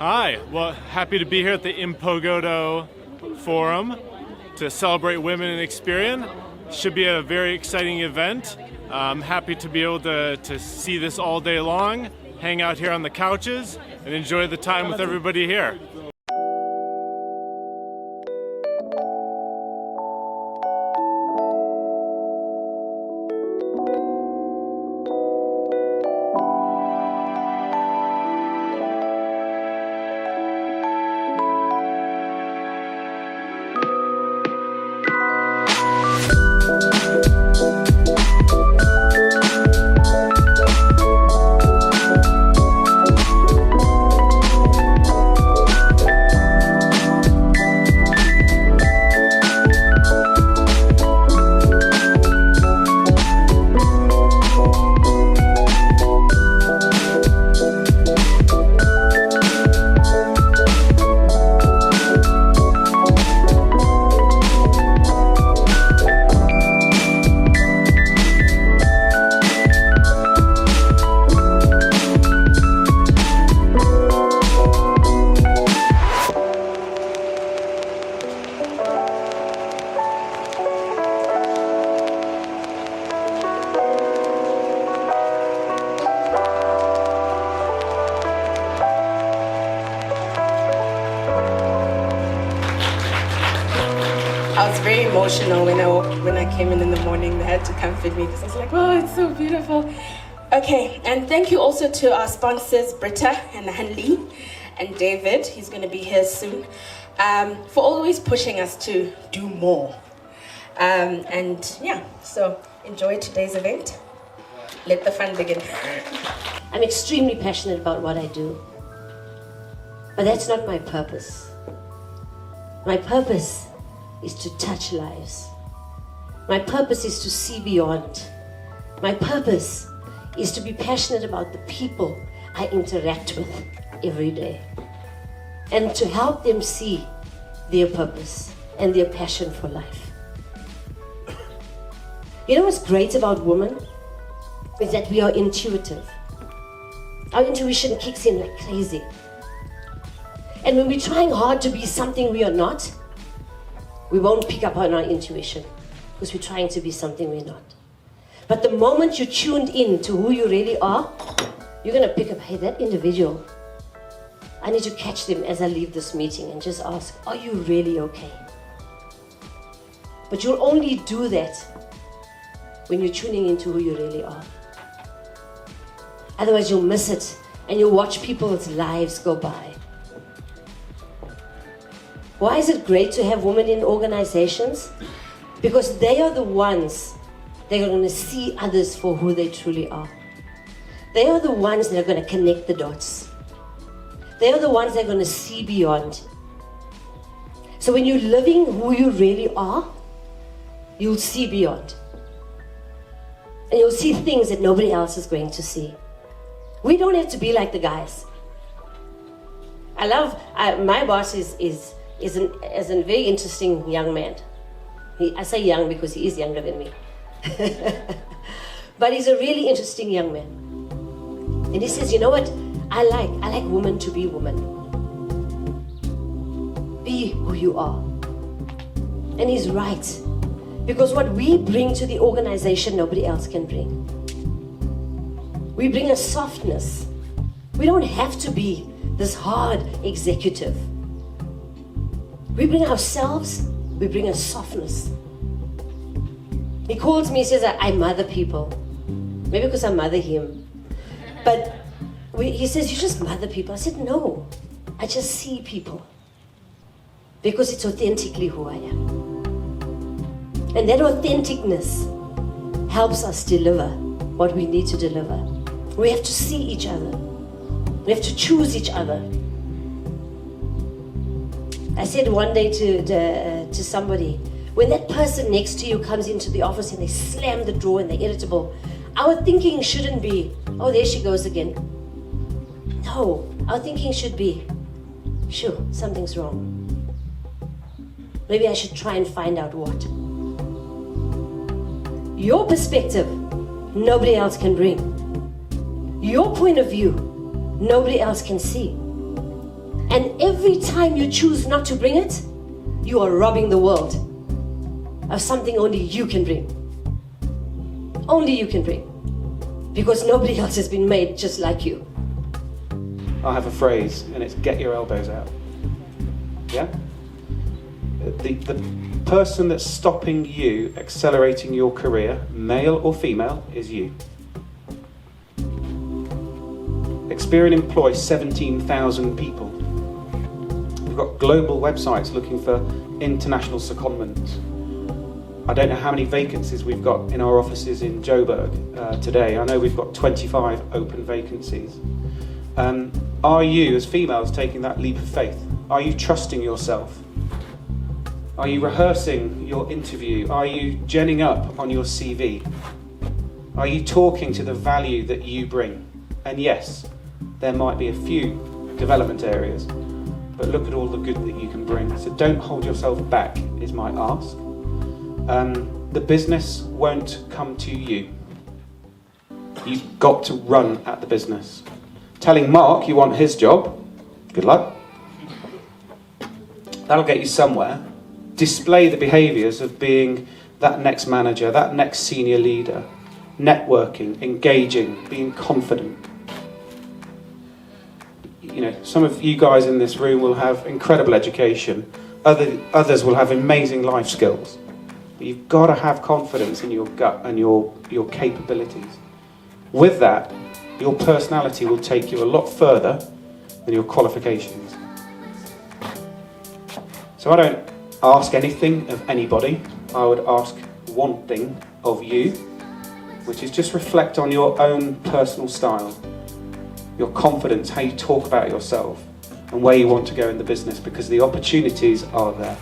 Hi, well, happy to be here at the Mbokodo Forum to celebrate women in Experian. Should be a very exciting event. I'm happy to be able to see this all day long, hang out here on the couches, and enjoy the time with everybody here. I was very emotional when I came in the morning. They had to comfort me because I was like, oh, it's so beautiful. Okay, and thank you also to our sponsors, Britta and Hanli and David. He's going to be here soon, for always pushing us to do more. And yeah, so enjoy today's event. Let the fun begin. I'm extremely passionate about what I do, but that's not my purpose. My purpose is to touch lives. My purpose is to see beyond. My purpose is to be passionate about the people I interact with every day and to help them see their purpose and their passion for life. You know what's great about women is that we are intuitive. Our intuition kicks in like crazy. And when we're trying hard to be something we are not, we won't pick up on our intuition because we're trying to be something we're not. But the moment you're tuned in to who you really are, you're going to pick up, hey, that individual, I need to catch them as I leave this meeting and just ask, are you really okay? But you'll only do that when you're tuning into who you really are. Otherwise, you'll miss it and you'll watch people's lives go by. Why is it great to have women in organizations? Because they are the ones that are going to see others for who they truly are. They are the ones that are going to connect the dots. They are the ones that are going to see beyond. So when you're living who you really are, you'll see beyond. And you'll see things that nobody else is going to see. We don't have to be like the guys. I love, my boss is a very interesting young man. I say young because he is younger than me. But he's a really interesting young man. And he says, you know what? I like women to be women. Be who you are. And he's right. Because what we bring to the organization, nobody else can bring. We bring a softness. We don't have to be this hard executive. We bring ourselves, we bring a softness. He calls me, he says, I mother people. Maybe because I mother him. But he says, you just mother people. I said, no, I just see people. Because it's authentically who I am. And that authenticness helps us deliver what we need to deliver. We have to see each other. We have to choose each other. I said one day to somebody, when that person next to you comes into the office and they slam the door and they're irritable, our thinking shouldn't be, oh, there she goes again. No, our thinking should be, sure, something's wrong. Maybe I should try and find out what. Your perspective, nobody else can bring. Your point of view, nobody else can see. every time you choose not to bring it, you are robbing the world of something only you can bring. Only you can bring. Because nobody else has been made just like you. I have a phrase, and it's get your elbows out. Yeah? The person that's stopping you accelerating your career, male or female, is you. Experian employs 17,000 people. We've got global websites looking for international secondments. I don't know how many vacancies we've got in our offices in Joburg today. I know we've got 25 open vacancies. Are you, as females, taking that leap of faith? Are you trusting yourself? Are you rehearsing your interview? Are you genning up on your CV? Are you talking to the value that you bring? And yes, there might be a few development areas, but look at all the good that you can bring. So don't hold yourself back, is my ask. The business won't come to you. You've got to run at the business. Telling Mark you want his job, good luck. That'll get you somewhere. Display the behaviours of being that next manager, that next senior leader, networking, engaging, being confident. You know, some of you guys in this room will have incredible education. Others will have amazing life skills. But you've got to have confidence in your gut and your capabilities. With that, your personality will take you a lot further than your qualifications. So I don't ask anything of anybody. I would ask one thing of you, which is just reflect on your own personal style, your confidence, how you talk about yourself, and where you want to go in the business, because the opportunities are there.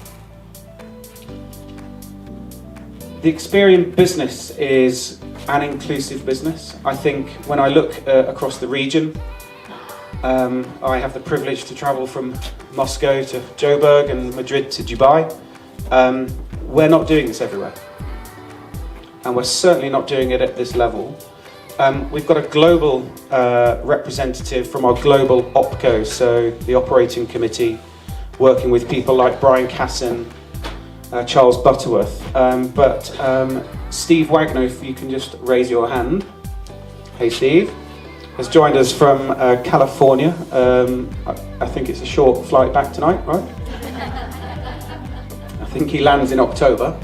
The Experian business is an inclusive business. I think when I look across the region, I have the privilege to travel from Moscow to Joburg and Madrid to Dubai. We're not doing this everywhere. And we're certainly not doing it at this level. We've got a global representative from our global OPCO, so the operating committee, working with people like Brian Casson, Charles Butterworth. But Steve Wagner, if you can just raise your hand. Hey Steve, has joined us from California. I think it's a short flight back tonight, right? I think he lands in October.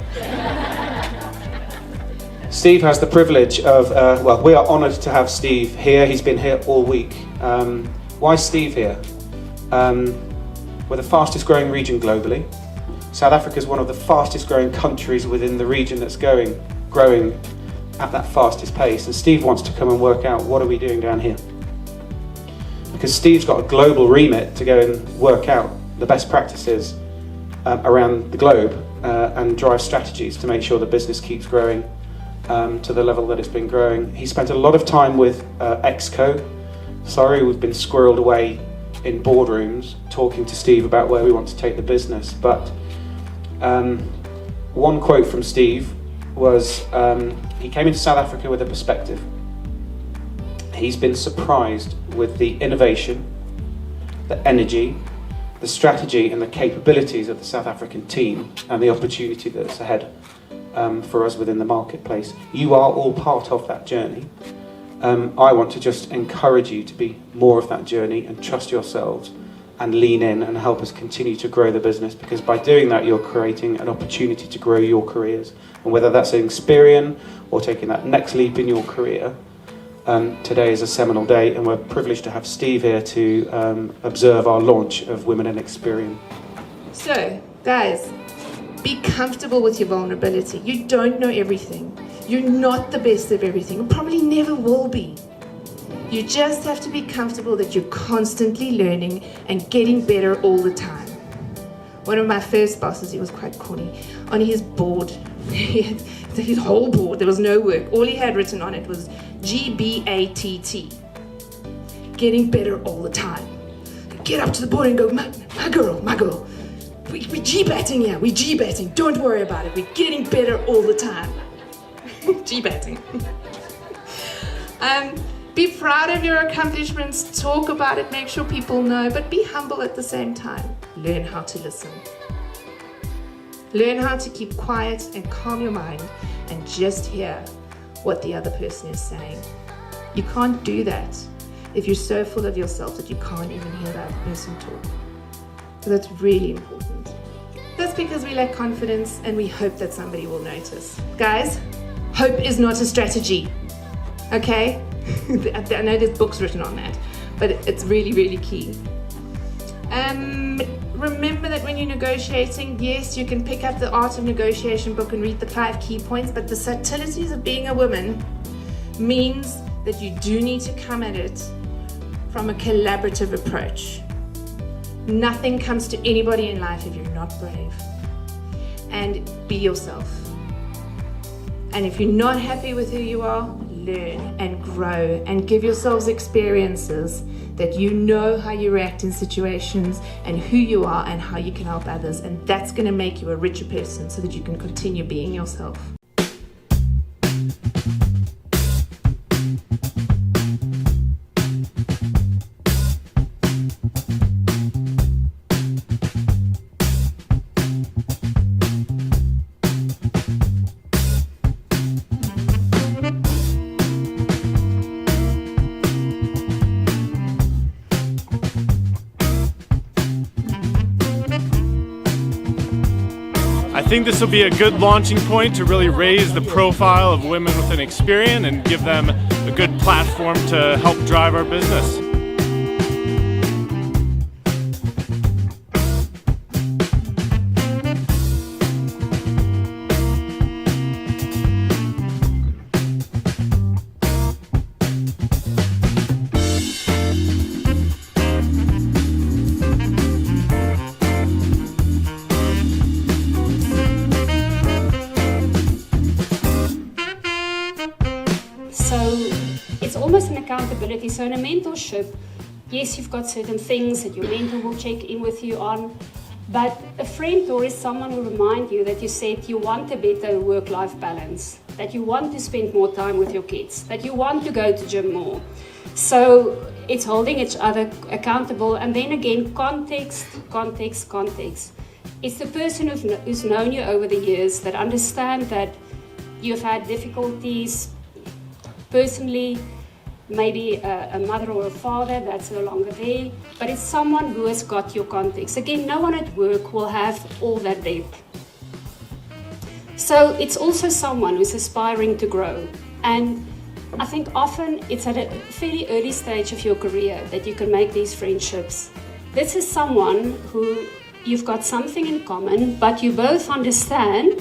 Steve has the privilege of, well, we are honoured to have Steve here. He's been here all week. Why is Steve here? We're the fastest growing region globally. South Africa is one of the fastest growing countries within the region that's growing at that fastest pace. And Steve wants to come and work out, what are we doing down here? Because Steve's got a global remit to go and work out the best practices around the globe and drive strategies to make sure the business keeps growing to the level that it's been growing. He spent a lot of time with Exco. Sorry, we've been squirreled away in boardrooms talking to Steve about where we want to take the business. But one quote from Steve was, he came into South Africa with a perspective. He's been surprised with the innovation, the energy, the strategy and the capabilities of the South African team and the opportunity that's ahead for us within the marketplace. You are all part of that journey. I want to just encourage you to be more of that journey and trust yourselves and lean in and help us continue to grow the business, because by doing that you're creating an opportunity to grow your careers. And whether that's in Experian or taking that next leap in your career, today is a seminal day and we're privileged to have Steve here to observe our launch of Women in Experian. So, guys, be comfortable with your vulnerability. You don't know everything. You're not the best of everything. You probably never will be. You just have to be comfortable that you're constantly learning and getting better all the time. One of my first bosses, he was quite corny, on his board, his whole board, there was no work. All he had written on it was GBATT. Getting better all the time. Get up to the board and go, my girl. We're G-batting here, we're G-batting. Don't worry about it, we're getting better all the time. G-batting. Be proud of your accomplishments, talk about it, make sure people know, but be humble at the same time. Learn how to listen. Learn how to keep quiet and calm your mind and just hear what the other person is saying. You can't do that if you're so full of yourself that you can't even hear that person talk. So that's really important. That's because we lack confidence and we hope that somebody will notice. Guys, hope is not a strategy, okay? I know there's books written on that, but it's really, really key. Remember that when you're negotiating, yes, you can pick up the Art of Negotiation book and read the 5 key points, but the subtleties of being a woman means that you do need to come at it from a collaborative approach. Nothing comes to anybody in life if you're not brave. And be yourself. And if you're not happy with who you are, learn and grow and give yourselves experiences that you know how you react in situations and who you are and how you can help others. And that's going to make you a richer person so that you can continue being yourself. I think this will be a good launching point to really raise the profile of women within Experian and give them a good platform to help drive our business. It's almost an accountability. So in a mentorship, yes, you've got certain things that your mentor will check in with you on, but a friend is someone who reminds you that you said you want a better work-life balance, that you want to spend more time with your kids, that you want to go to gym more. So it's holding each other accountable. And then again, context. It's the person who's known you over the years that understand that you've had difficulties personally, maybe a mother or a father that's no longer there, but it's someone who has got your context. Again, no one at work will have all that depth. So it's also someone who's aspiring to grow. And I think often it's at a fairly early stage of your career that you can make these friendships. This is someone who you've got something in common, but you both understand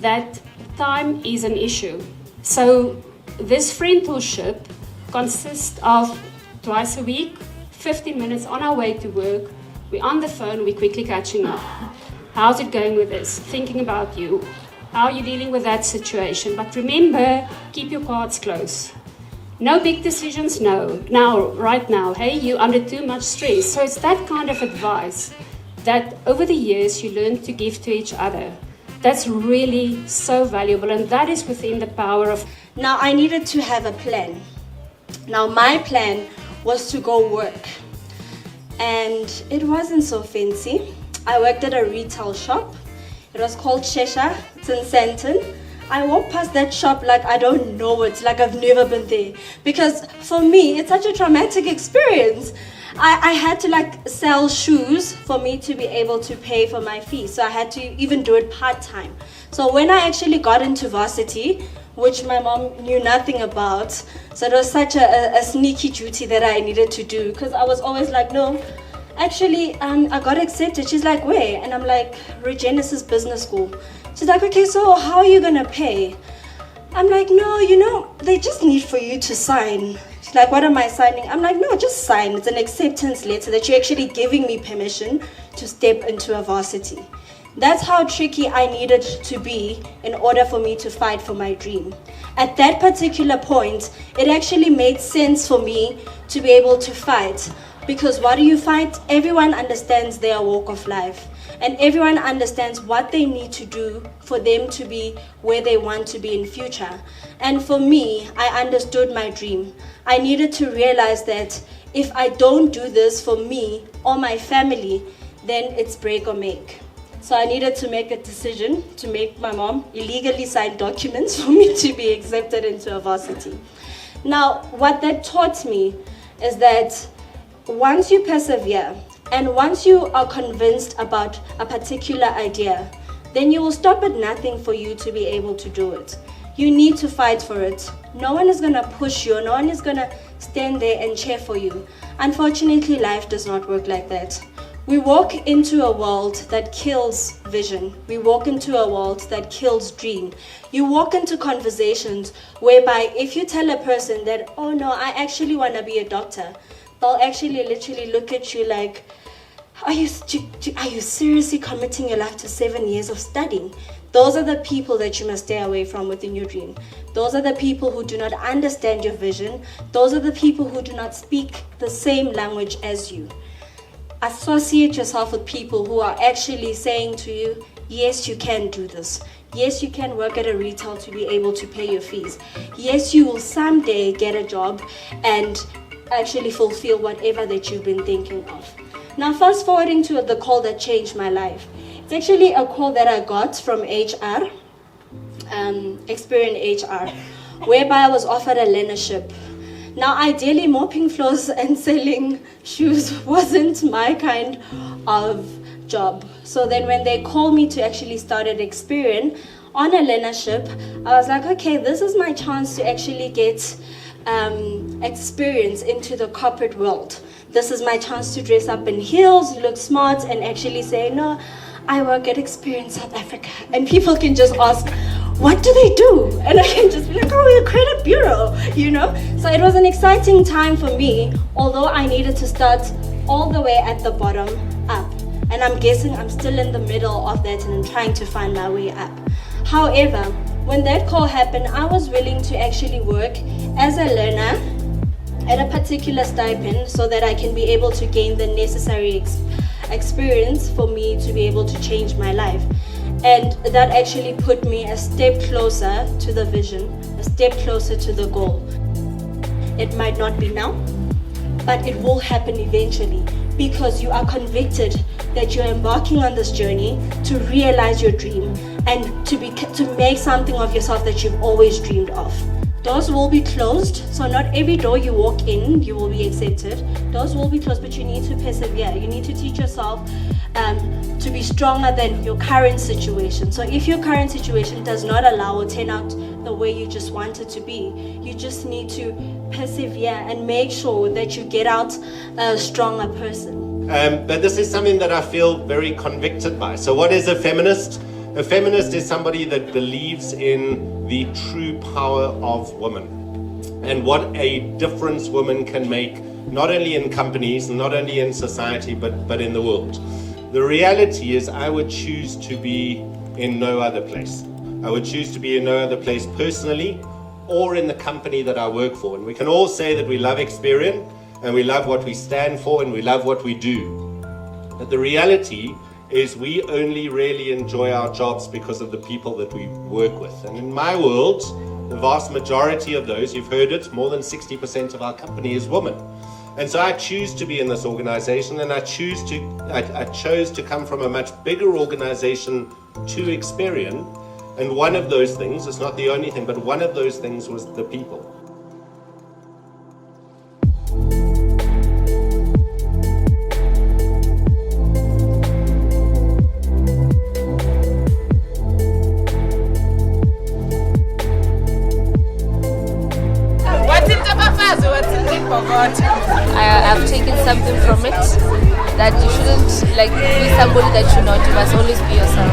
that time is an issue. So this friendship consists of twice a week, 15 minutes on our way to work. We're on the phone, we're quickly catching up. How's it going with this? Thinking about you. How are you dealing with that situation? But remember, keep your cards close. No big decisions, no. Right now, hey, you're under too much stress. So it's that kind of advice that over the years you learn to give to each other. That's really so valuable, and that is within the power of... Now, I needed to have a plan. Now, my plan was to go work. And it wasn't so fancy. I worked at a retail shop. It was called Shesha. It's in Sandton. I walked past that shop like I don't know it, like I've never been there. Because for me, it's such a traumatic experience. I had to sell shoes for me to be able to pay for my fees. So I had to even do it part-time. So when I actually got into varsity, which my mom knew nothing about, so it was such a sneaky duty that I needed to do, because I was always like, no, actually, I got accepted. She's like, where? And I'm like, Regenesis Business School. She's like, okay, so how are you gonna pay? I'm like, no, they just need for you to sign. She's like, what am I signing? I'm like, no, just sign. It's an acceptance letter that you're actually giving me permission to step into a varsity. That's how tricky I needed to be in order for me to fight for my dream. At that particular point, it actually made sense for me to be able to fight. Because what do you find? Everyone understands their walk of life, and everyone understands what they need to do for them to be where they want to be in future. And for me, I understood my dream. I needed to realize that if I don't do this for me or my family, then it's break or make. So I needed to make a decision to make my mom illegally sign documents for me to be accepted into a varsity. Now, what that taught me is that once you persevere and once you are convinced about a particular idea, then you will stop at nothing for you to be able to do it. You need to fight for it. No one is going to push you. No one is going to stand there and cheer for you. Unfortunately, life does not work like that. We walk into a world that kills vision. We walk into a world that kills dream. You walk into conversations whereby if you tell a person that, oh no, I actually want to be a doctor, they'll actually literally look at you like, are you seriously committing your life to 7 years of studying? Those are the people that you must stay away from within your dream. Those are the people who do not understand your vision. Those are the people who do not speak the same language as you. Associate yourself with people who are actually saying to you, yes, you can do this. Yes, you can work at a retail to be able to pay your fees. Yes, you will someday get a job and actually fulfill whatever that you've been thinking of. Now, fast forwarding to the call that changed my life. It's actually a call that I got from HR, Experian HR, whereby I was offered a learnership. Now, ideally, mopping floors and selling shoes wasn't my kind of job. So then when they called me to actually start at Experian on a learnership, I was like, okay, this is my chance to actually get experience into the corporate world. This is my chance to dress up in heels, look smart, and actually say, no, I work at Experian South Africa. And people can just ask, what do they do? And I can just be like, oh, we're a credit bureau, you know? So it was an exciting time for me, although I needed to start all the way at the bottom up. And I'm guessing I'm still in the middle of that and I'm trying to find my way up. However, when that call happened, I was willing to actually work as a learner at a particular stipend so that I can be able to gain the necessary experience for me to be able to change my life. And that actually put me a step closer to the vision, a step closer to the goal. It might not be now, but it will happen eventually because you are convicted that you're embarking on this journey to realize your dream and to make something of yourself that you've always dreamed of. Doors will be closed, so not every door you walk in, you will be accepted. Doors will be closed, but you need to persevere. You need to teach yourself to be stronger than your current situation. So if your current situation does not allow or turn out the way you just want it to be, you just need to persevere and make sure that you get out a stronger person. But this is something that I feel very convicted by. So what is a feminist? A feminist is somebody that believes in the true power of women and what a difference women can make, not only in companies, not only in society, but in the world. The reality is I would choose to be in no other place. I would choose to be in no other place personally or in the company that I work for. And we can all say that we love Experian and we love what we stand for and we love what we do. But the reality is we only really enjoy our jobs because of the people that we work with. And in my world, the vast majority of those, you've heard it, more than 60% of our company is women. And so I choose to be in this organization, and I chose to come from a much bigger organization to Experian. And one of those things, it's not the only thing, but one of those things was the people. I've taken something from it, that you shouldn't be somebody that you're not. You must always be yourself.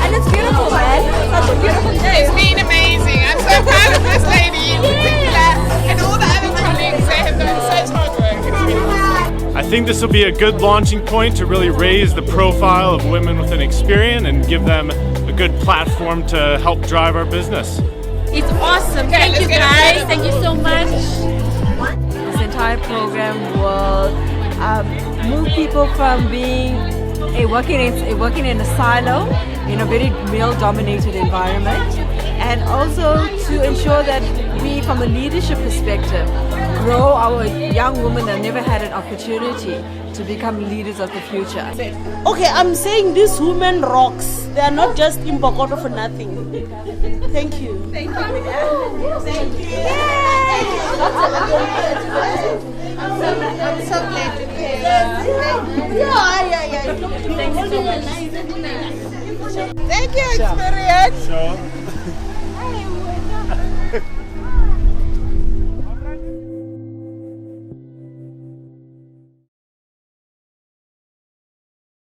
And it's beautiful, man. Such a beautiful day. It's been amazing. I'm so proud of this lady in particular and all the other colleagues that have done such hard work. It's been awesome. I think this will be a good launching point to really raise the profile of women within Experian and give them a good platform to help drive our business. It's awesome. Okay, Thank you guys. Thank you so much. This entire program will move people from being working in a silo in a very male-dominated environment, and also to ensure that we, from a leadership perspective, grow our young women that never had an opportunity to become leaders of the future. Okay, I'm saying this woman rocks. They are not just in Mbokodo for nothing. Thank you. Thank you. Thank you. I'm so glad you're here. Yeah. Thank you so much. Thank you, Experian. So.